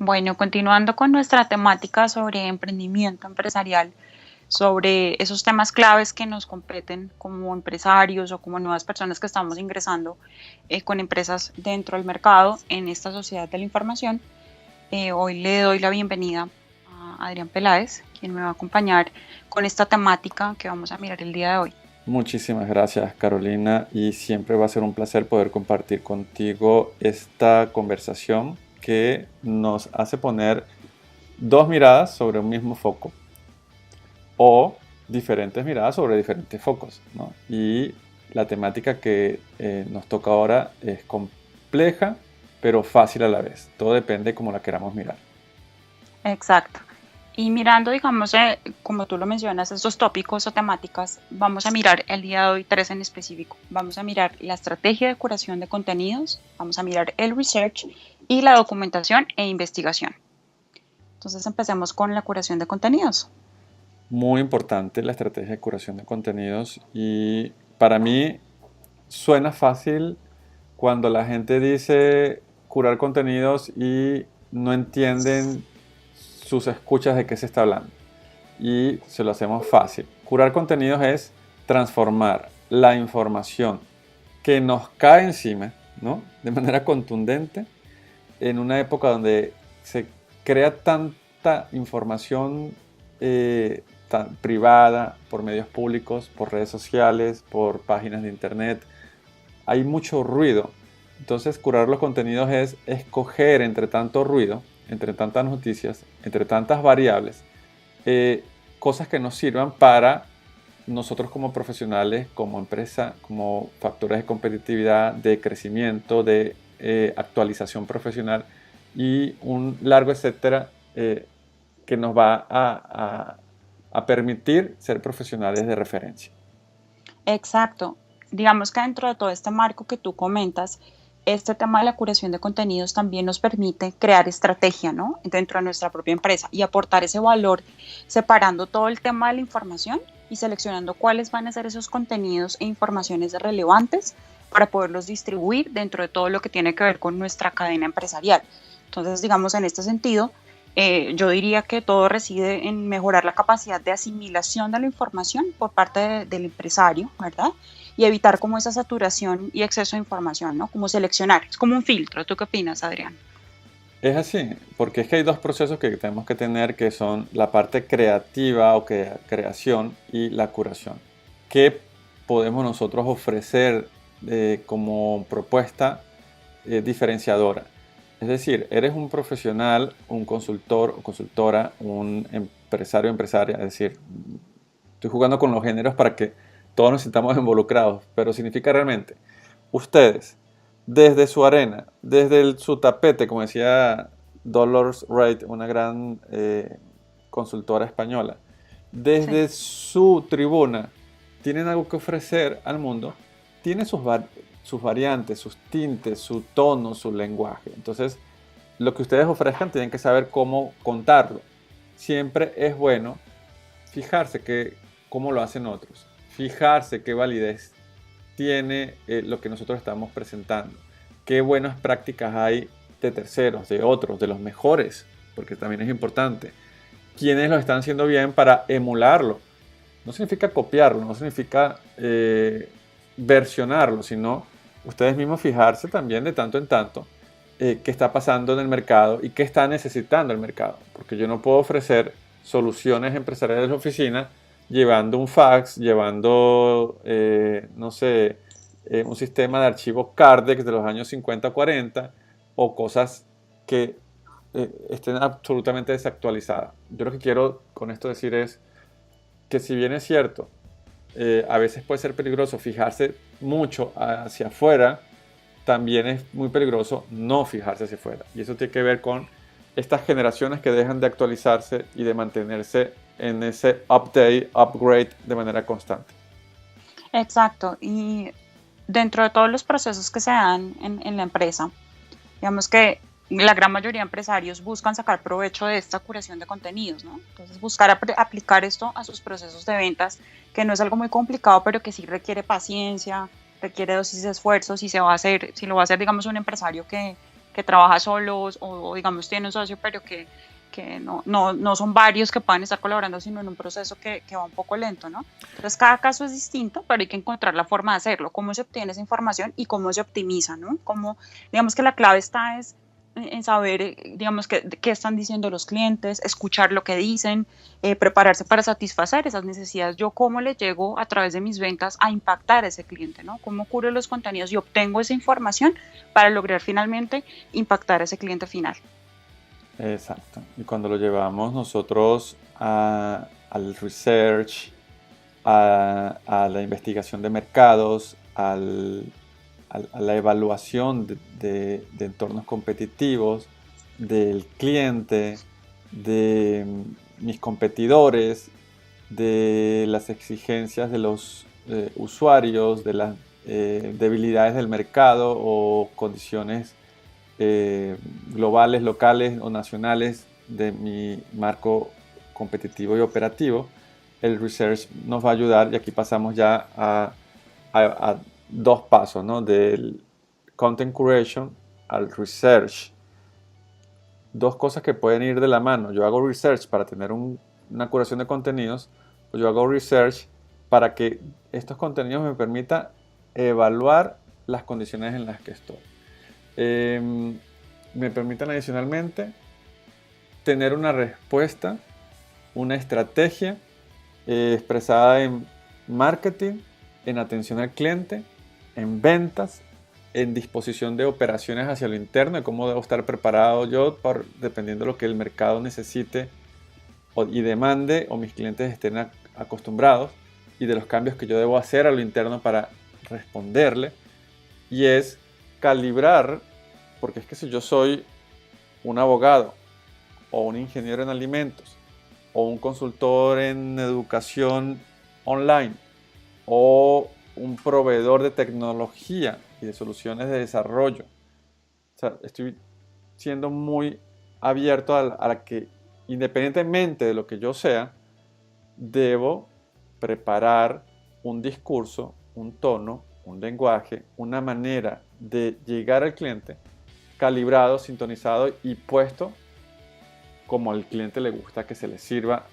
Bueno, continuando con nuestra temática sobre emprendimiento empresarial, sobre esos temas claves que nos competen como empresarios o como nuevas personas que estamos ingresando con empresas dentro del mercado en esta sociedad de la información. Hoy le doy la bienvenida a Adrián Peláez, quien me va a acompañar con esta temática que vamos a mirar el día de hoy. Muchísimas gracias, Carolina, y siempre va a ser un placer poder compartir contigo esta conversación que nos hace poner dos miradas sobre un mismo foco o diferentes miradas sobre diferentes focos, ¿no? Y la temática que nos toca ahora es compleja, pero fácil a la vez. Todo depende de cómo la queramos mirar. Exacto. Y mirando, digamos, como tú lo mencionas, estos tópicos o temáticas, vamos a mirar el día de hoy tres en específico. Vamos a mirar la estrategia de curación de contenidos, vamos a mirar el research y la documentación e investigación. Entonces empecemos con la curación de contenidos. Muy importante la estrategia de curación de contenidos y para mí suena fácil cuando la gente dice curar contenidos y no entienden sus escuchas de qué se está hablando. Y se lo hacemos fácil. Curar contenidos es transformar la información que nos cae encima, ¿no? De manera contundente en una época donde se crea tanta información tan privada por medios públicos, por redes sociales, por páginas de internet. Hay mucho ruido. Entonces, curar los contenidos es escoger entre tanto ruido, entre tantas noticias, entre tantas variables, cosas que nos sirvan para nosotros como profesionales, como empresa, como factores de competitividad, de crecimiento, de actualización profesional y un largo etcétera que nos va a permitir ser profesionales de referencia. Exacto. Digamos que dentro de todo este marco que tú comentas, este tema de la curación de contenidos también nos permite crear estrategia, ¿no? Dentro de nuestra propia empresa y aportar ese valor separando todo el tema de la información y seleccionando cuáles van a ser esos contenidos e informaciones relevantes para poderlos distribuir dentro de todo lo que tiene que ver con nuestra cadena empresarial. Entonces, digamos, en este sentido, yo diría que todo reside en mejorar la capacidad de asimilación de la información por parte del empresario, ¿verdad? Y evitar como esa saturación y exceso de información, ¿no? Como seleccionar, es como un filtro. ¿Tú qué opinas, Adrián? Es así, porque es que hay dos procesos que tenemos que tener que son la parte creativa o creación y la curación. ¿Qué podemos nosotros ofrecer como propuesta diferenciadora? Es decir, eres un profesional, un consultor o consultora, un empresario o empresaria, es decir, estoy jugando con los géneros para que todos nos sintamos involucrados, pero significa realmente, ustedes, desde su arena, desde su tapete, como decía Dolores Wright, una gran consultora española, Sí. desde su tribuna, tienen algo que ofrecer al mundo, tiene sus variantes, sus tintes, su tono, su lenguaje. Entonces, lo que ustedes ofrezcan tienen que saber cómo contarlo. Siempre es bueno fijarse cómo lo hacen otros, fijarse qué validez tiene lo que nosotros estamos presentando, qué buenas prácticas hay de terceros, de otros, de los mejores, porque también es importante, quiénes lo están haciendo bien para emularlo. No significa copiarlo, no significa versionarlo, sino ustedes mismos fijarse también de tanto en tanto qué está pasando en el mercado y qué está necesitando el mercado. Porque yo no puedo ofrecer soluciones empresariales de la oficina llevando un fax, llevando, no sé, un sistema de archivos Cardex de los años 50-40 o cosas que estén absolutamente desactualizadas. Yo lo que quiero con esto decir es que si bien es cierto, a veces puede ser peligroso fijarse mucho hacia afuera, también es muy peligroso no fijarse hacia afuera. Y eso tiene que ver con estas generaciones que dejan de actualizarse y de mantenerse en ese update, upgrade de manera constante. Exacto. Y dentro de todos los procesos que se dan en la empresa, digamos que la gran mayoría de empresarios buscan sacar provecho de esta curación de contenidos, ¿no? Entonces, buscar aplicar esto a sus procesos de ventas, que no es algo muy complicado, pero que sí requiere paciencia, requiere dosis de esfuerzo, si se va a hacer, si lo va a hacer, digamos, un empresario que que trabaja solos o digamos tiene un socio, pero que no son varios que puedan estar colaborando, sino en un proceso que va un poco lento, ¿no? Entonces, cada caso es distinto, pero hay que encontrar la forma de hacerlo, cómo se obtiene esa información y cómo se optimiza, ¿no? Cómo, digamos que la clave está es en saber, digamos, qué están diciendo los clientes, escuchar lo que dicen, prepararse para satisfacer esas necesidades. Yo cómo le llego a través de mis ventas a impactar a ese cliente, ¿no? Cómo curo los contenidos y obtengo esa información para lograr finalmente impactar a ese cliente final. Exacto. Y cuando lo llevamos nosotros al research, a la investigación de mercados, a la evaluación de entornos competitivos, del cliente, de mis competidores, de las exigencias de los usuarios, de las debilidades del mercado o condiciones globales, locales o nacionales de mi marco competitivo y operativo, el research nos va a ayudar y aquí pasamos ya a dos pasos, ¿no? Del content curation al research. Dos cosas que pueden ir de la mano. Yo hago research para tener una curación de contenidos, pues yo hago research para que estos contenidos me permitan evaluar las condiciones en las que estoy. Me permitan adicionalmente tener una respuesta, una estrategia expresada en marketing, en atención al cliente, en ventas, en disposición de operaciones hacia lo interno, de cómo debo estar preparado yo dependiendo de lo que el mercado necesite y demande o mis clientes estén acostumbrados, y de los cambios que yo debo hacer a lo interno para responderle. Y es calibrar, porque es que si yo soy un abogado o un ingeniero en alimentos o un consultor en educación online o un proveedor de tecnología y de soluciones de desarrollo, o sea, estoy siendo muy abierto a que, independientemente de lo que yo sea, debo preparar un discurso, un tono, un lenguaje, una manera de llegar al cliente calibrado, sintonizado y puesto como al cliente le gusta que se le sirva,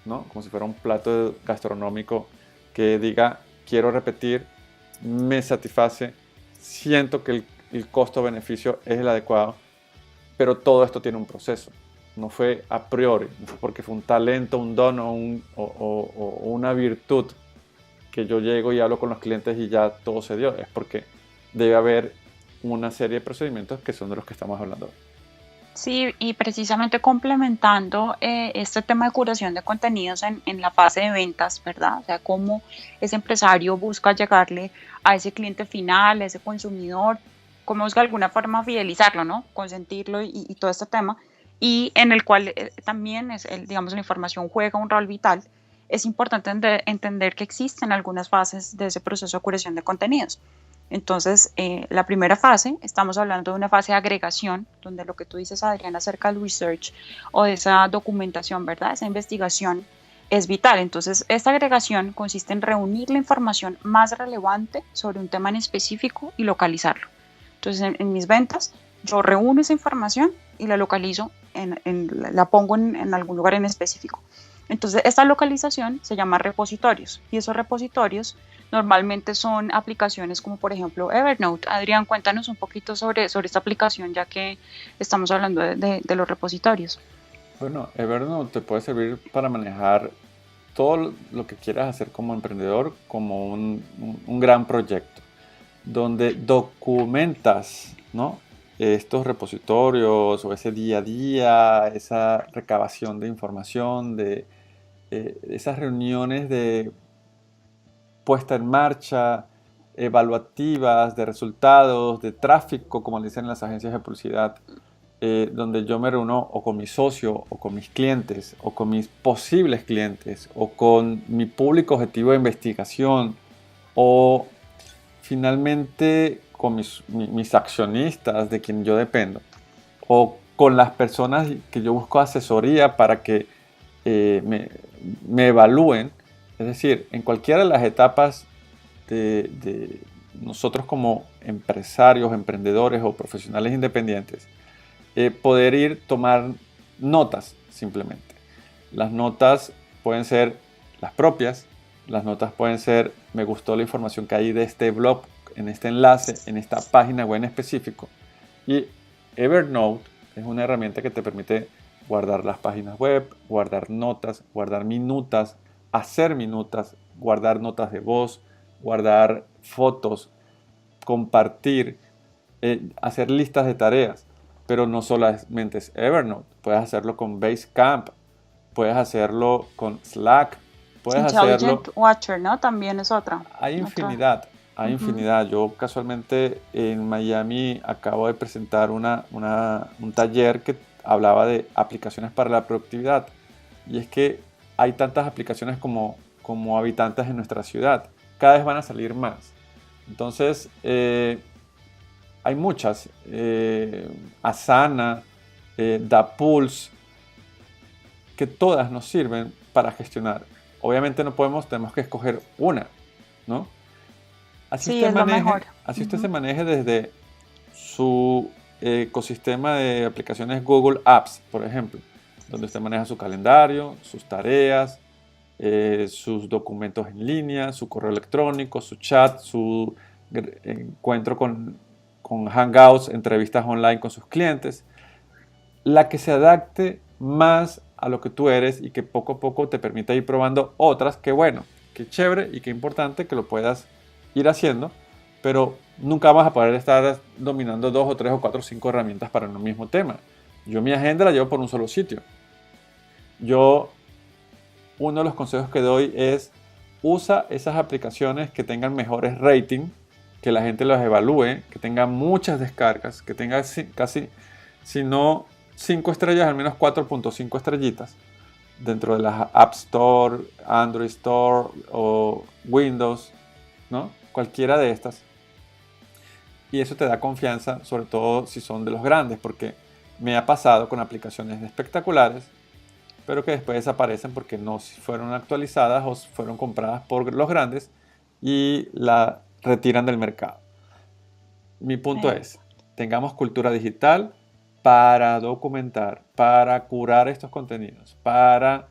¿no? Como si fuera un plato gastronómico que diga, quiero repetir, me satisface, siento que el costo-beneficio es el adecuado, pero todo esto tiene un proceso. No fue a priori, no fue porque fue un talento, un don o una virtud que yo llego y hablo con los clientes y ya todo se dio. Es porque debe haber una serie de procedimientos que son de los que estamos hablando hoy. Sí, y precisamente complementando este tema de curación de contenidos en la fase de ventas, ¿verdad? O sea, cómo ese empresario busca llegarle a ese cliente final, a ese consumidor, cómo busca de alguna forma fidelizarlo, ¿no? Consentirlo y todo este tema, y en el cual también digamos, la información juega un rol vital. Es importante entender que existen algunas fases de ese proceso de curación de contenidos. Entonces, la primera fase, estamos hablando de una fase de agregación, donde lo que tú dices, Adrián, acerca del research o de esa documentación, ¿verdad? Esa investigación es vital. Entonces, esta agregación consiste en reunir la información más relevante sobre un tema en específico y localizarlo. Entonces, en mis ventas, yo reúno esa información y la localizo, la pongo en algún lugar en específico. Entonces, esta localización se llama repositorios, y esos repositorios normalmente son aplicaciones como por ejemplo Evernote. Adrián, cuéntanos un poquito sobre esta aplicación, ya que estamos hablando de los repositorios. Bueno, Evernote te puede servir para manejar todo lo que quieras hacer como emprendedor, como un gran proyecto, donde documentas, ¿no? Estos repositorios o ese día a día, esa recabación de información, de esas reuniones de puesta en marcha, evaluativas, de resultados, de tráfico, como dicen las agencias de publicidad, donde yo me reúno o con mi socio, o con mis clientes, o con mis posibles clientes, o con mi público objetivo de investigación, o finalmente con mis accionistas de quien yo dependo, o con las personas que yo busco asesoría para que me evalúen. Es decir, en cualquiera de las etapas de nosotros como empresarios, emprendedores o profesionales independientes, poder ir tomar notas simplemente. Las notas pueden ser las propias, las notas pueden ser, me gustó la información que hay de este blog, en este enlace, en esta página web en específico. Y Evernote es una herramienta que te permite guardar las páginas web, guardar notas, guardar minutas, hacer minutas, guardar notas de voz, guardar fotos, compartir, hacer listas de tareas. Pero no solamente es Evernote, puedes hacerlo con Basecamp, puedes hacerlo con Slack, puedes hacerlo... Intelligent Watcher, ¿no? También es otra. Hay infinidad, hay infinidad. Yo casualmente en Miami acabo de presentar un taller que hablaba de aplicaciones para la productividad. Y es que hay tantas aplicaciones como habitantes en nuestra ciudad. Cada vez van a salir más. Entonces, hay muchas. Asana, DaPulse, que todas nos sirven para gestionar. Obviamente tenemos que escoger una, ¿no? Así Sí, es lo mejor. Así usted se maneje desde su ecosistema de aplicaciones Google Apps, por ejemplo, donde usted maneja su calendario, sus tareas, sus documentos en línea, su correo electrónico, su chat, su encuentro con Hangouts, entrevistas online con sus clientes. La que se adapte más a lo que tú eres y que poco a poco te permita ir probando otras, que bueno, que chévere y que importante que lo puedas ir haciendo, pero nunca vas a poder estar dominando 2 o 3 o 4 o 5 herramientas para un mismo tema. Yo mi agenda la llevo por un solo sitio. Uno de los consejos que doy es usa esas aplicaciones que tengan mejores rating, que la gente las evalúe, que tengan muchas descargas, que tenga casi, si no 5 estrellas, al menos 4.5 estrellitas dentro de las App Store, Android Store o Windows, ¿no? Cualquiera de estas. Y eso te da confianza, sobre todo si son de los grandes, porque me ha pasado con aplicaciones espectaculares, pero que después desaparecen porque no fueron actualizadas o fueron compradas por los grandes y la retiran del mercado. Mi punto es, tengamos cultura digital para documentar, para curar estos contenidos, para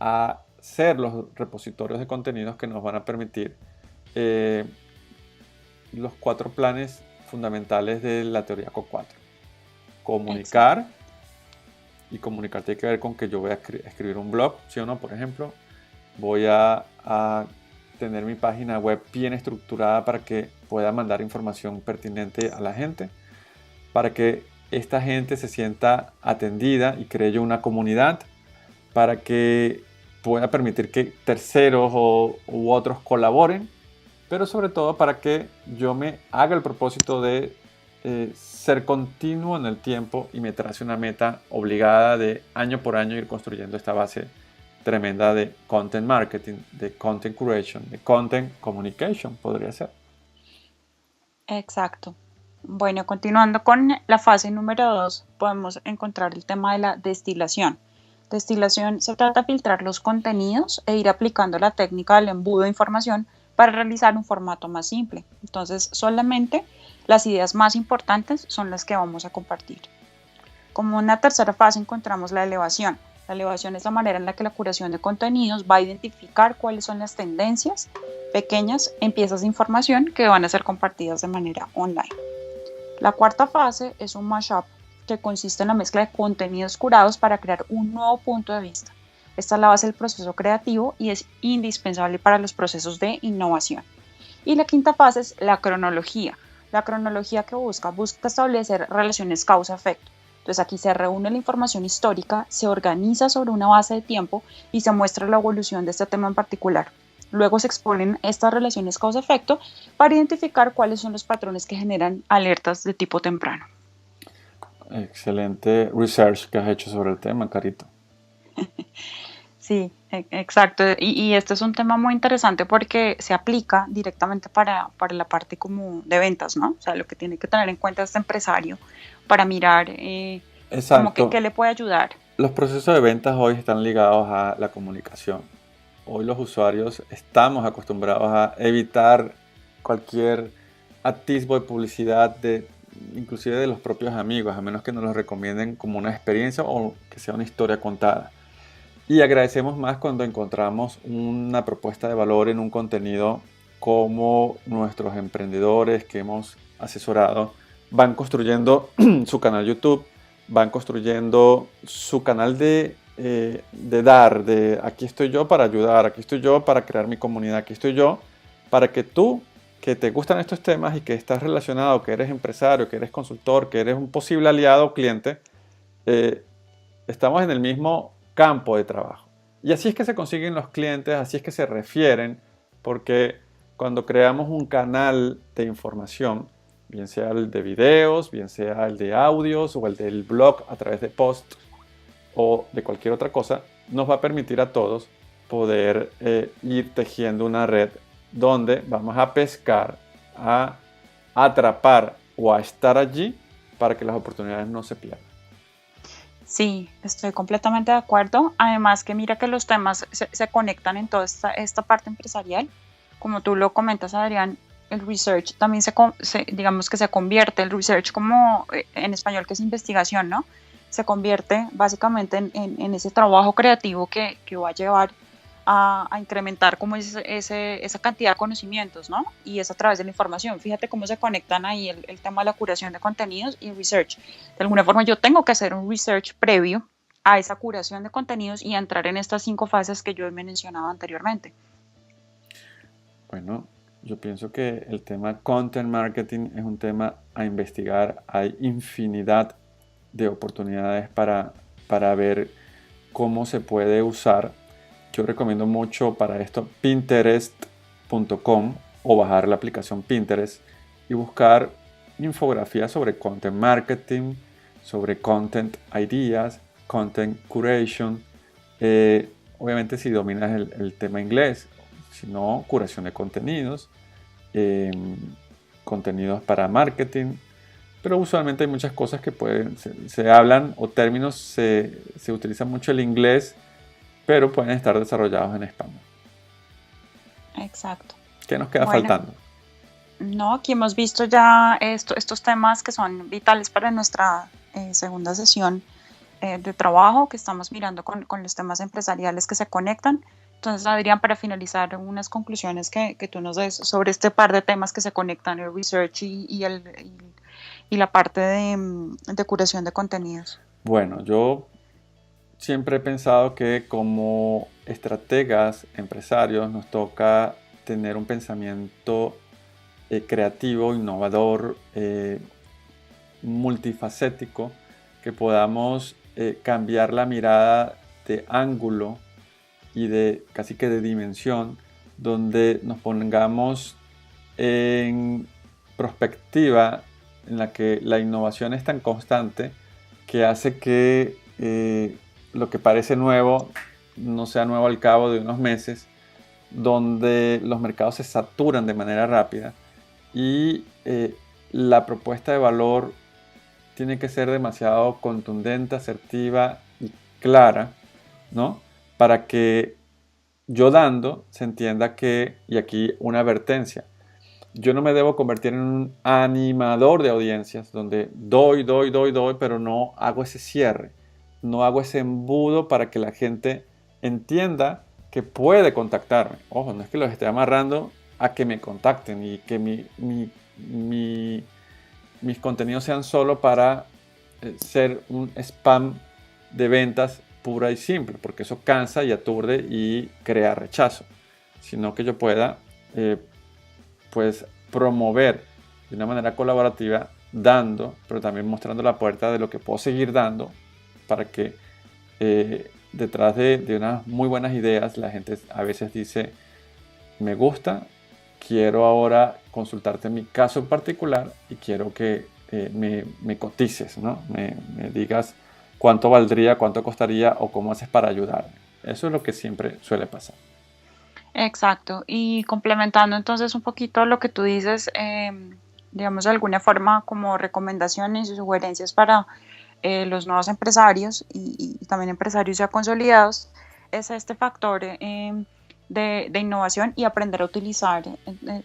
hacer los repositorios de contenidos que nos van a permitir los 4 planes fundamentales de la teoría CO4. Comunicar. Exacto. Y comunicar tiene que ver con que yo voy a escribir un blog, ¿sí o no? Por ejemplo, voy a tener mi página web bien estructurada para que pueda mandar información pertinente a la gente, para que esta gente se sienta atendida y cree yo una comunidad, para que pueda permitir que terceros u otros colaboren, pero sobre todo para que yo me haga el propósito de ser continuo en el tiempo y me trace una meta obligada de año por año ir construyendo esta base tremenda de content marketing, de content creation, de content communication, podría ser. Exacto. Bueno, continuando con la fase número 2, podemos encontrar el tema de la destilación. Destilación se trata de filtrar los contenidos e ir aplicando la técnica del embudo de información para realizar un formato más simple. Entonces, solamente las ideas más importantes son las que vamos a compartir. Como una tercera fase encontramos la elevación. La elevación es la manera en la que la curación de contenidos va a identificar cuáles son las tendencias pequeñas en piezas de información que van a ser compartidas de manera online. La cuarta fase es un mashup, que consiste en la mezcla de contenidos curados para crear un nuevo punto de vista. Esta es la base del proceso creativo y es indispensable para los procesos de innovación. Y la quinta fase es la cronología. La cronología que busca establecer relaciones causa-efecto. Entonces aquí se reúne la información histórica, se organiza sobre una base de tiempo y se muestra la evolución de este tema en particular. Luego se exponen estas relaciones causa-efecto para identificar cuáles son los patrones que generan alertas de tipo temprano. Excelente research que has hecho sobre el tema, Carito. Sí, exacto. Y este es un tema muy interesante porque se aplica directamente para la parte como de ventas, ¿no? O sea, lo que tiene que tener en cuenta este empresario para mirar como qué le puede ayudar. Los procesos de ventas hoy están ligados a la comunicación. Hoy los usuarios estamos acostumbrados a evitar cualquier atisbo de publicidad inclusive de los propios amigos, a menos que nos lo recomienden como una experiencia o que sea una historia contada. Y agradecemos más cuando encontramos una propuesta de valor en un contenido como nuestros emprendedores que hemos asesorado van construyendo su canal YouTube, van construyendo su canal de aquí estoy yo para ayudar, aquí estoy yo para crear mi comunidad, aquí estoy yo para que tú, que te gustan estos temas y que estás relacionado, que eres empresario, que eres consultor, que eres un posible aliado o cliente, estamos en el mismo campo de trabajo. Y así es que se consiguen los clientes, así es que se refieren, porque cuando creamos un canal de información, bien sea el de videos, bien sea el de audios o el del blog a través de posts o de cualquier otra cosa, nos va a permitir a todos poder ir tejiendo una red donde vamos a pescar, a atrapar o a estar allí para que las oportunidades no se pierdan. Sí, estoy completamente de acuerdo. Además que mira que los temas se conectan en toda esta parte empresarial. Como tú lo comentas, Adrián, el research también digamos que se convierte, el research como en español que es investigación, ¿no? Se convierte básicamente en ese trabajo creativo que va a llevar a incrementar como esa cantidad de conocimientos, ¿no? Y es a través de la información. Fíjate cómo se conectan ahí el tema de la curación de contenidos y el research. De alguna forma yo tengo que hacer un research previo a esa curación de contenidos y entrar en estas 5 fases que yo he mencionado anteriormente. Bueno, yo pienso que el tema content marketing es un tema a investigar. Hay infinidad de oportunidades para ver cómo se puede usar. Yo recomiendo mucho para esto pinterest.com o bajar la aplicación Pinterest y buscar infografías sobre content marketing, sobre content ideas, content curation. Obviamente si dominas el tema inglés, si no, curación de contenidos, contenidos para marketing, pero usualmente hay muchas cosas que se hablan o términos, se utiliza mucho el inglés, pero pueden estar desarrollados en español. Exacto. ¿Qué nos queda faltando? No, aquí hemos visto ya estos temas que son vitales para nuestra segunda sesión de trabajo, que estamos mirando con los temas empresariales que se conectan. Entonces, Adrián, para finalizar, unas conclusiones que tú nos des sobre este par de temas que se conectan, el research y la parte de curación de contenidos. Bueno, yo siempre he pensado que como estrategas, empresarios, nos toca tener un pensamiento creativo, innovador, multifacético, que podamos cambiar la mirada de ángulo y casi que de dimensión, donde nos pongamos en perspectiva en la que la innovación es tan constante que hace que lo que parece nuevo no sea nuevo al cabo de unos meses, donde los mercados se saturan de manera rápida y la propuesta de valor tiene que ser demasiado contundente, asertiva y clara, ¿no? Para que yo dando se entienda que, y aquí una advertencia, yo no me debo convertir en un animador de audiencias donde doy, pero no hago ese cierre, no hago ese embudo para que la gente entienda que puede contactarme. Ojo, no es que los esté amarrando a que me contacten y que mis contenidos sean solo para ser un spam de ventas pura y simple, porque eso cansa y aturde y crea rechazo, sino que yo pueda pues promover de una manera colaborativa, dando, pero también mostrando la puerta de lo que puedo seguir dando para que detrás de unas muy buenas ideas la gente a veces dice, me gusta, quiero ahora consultarte mi caso en particular y quiero que me cotices, ¿no? Me digas cuánto valdría, cuánto costaría o cómo haces para ayudarme. Eso es lo que siempre suele pasar. Exacto, y complementando entonces un poquito lo que tú dices, digamos de alguna forma como recomendaciones y sugerencias para los nuevos empresarios y también empresarios ya consolidados, es este factor de innovación y aprender a utilizar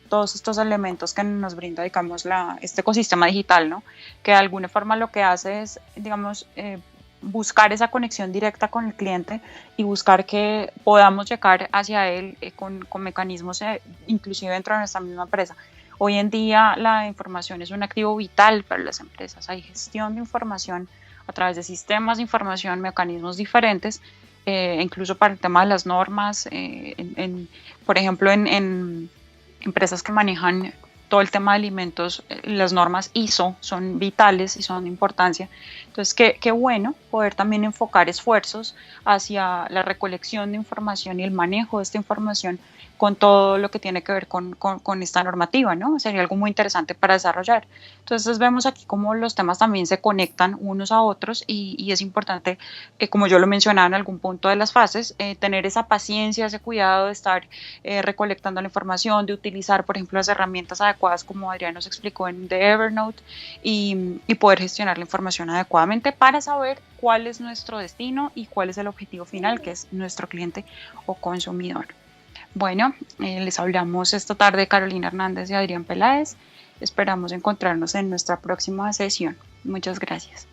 todos estos elementos que nos brinda, digamos, este ecosistema digital, ¿no? Que de alguna forma lo que hace es, digamos, buscar esa conexión directa con el cliente y buscar que podamos llegar hacia él con mecanismos inclusive dentro de nuestra misma empresa. Hoy en día la información es un activo vital para las empresas. Hay gestión de información a través de sistemas de información, mecanismos diferentes, incluso para el tema de las normas, por ejemplo, en empresas que manejan todo el tema de alimentos, las normas ISO son vitales y son de importancia. Entonces, qué bueno poder también enfocar esfuerzos hacia la recolección de información y el manejo de esta información con todo lo que tiene que ver con esta normativa, ¿no? Sería algo muy interesante para desarrollar. Entonces vemos aquí cómo los temas también se conectan unos a otros y es importante, como yo lo mencionaba en algún punto de las fases, tener esa paciencia, ese cuidado de estar recolectando la información, de utilizar, por ejemplo, las herramientas adecuadas como Adrián nos explicó en The Evernote y poder gestionar la información adecuadamente para saber cuál es nuestro destino y cuál es el objetivo final, que es nuestro cliente o consumidor. Bueno, les hablamos esta tarde Carolina Hernández y Adrián Peláez. Esperamos encontrarnos en nuestra próxima sesión. Muchas gracias.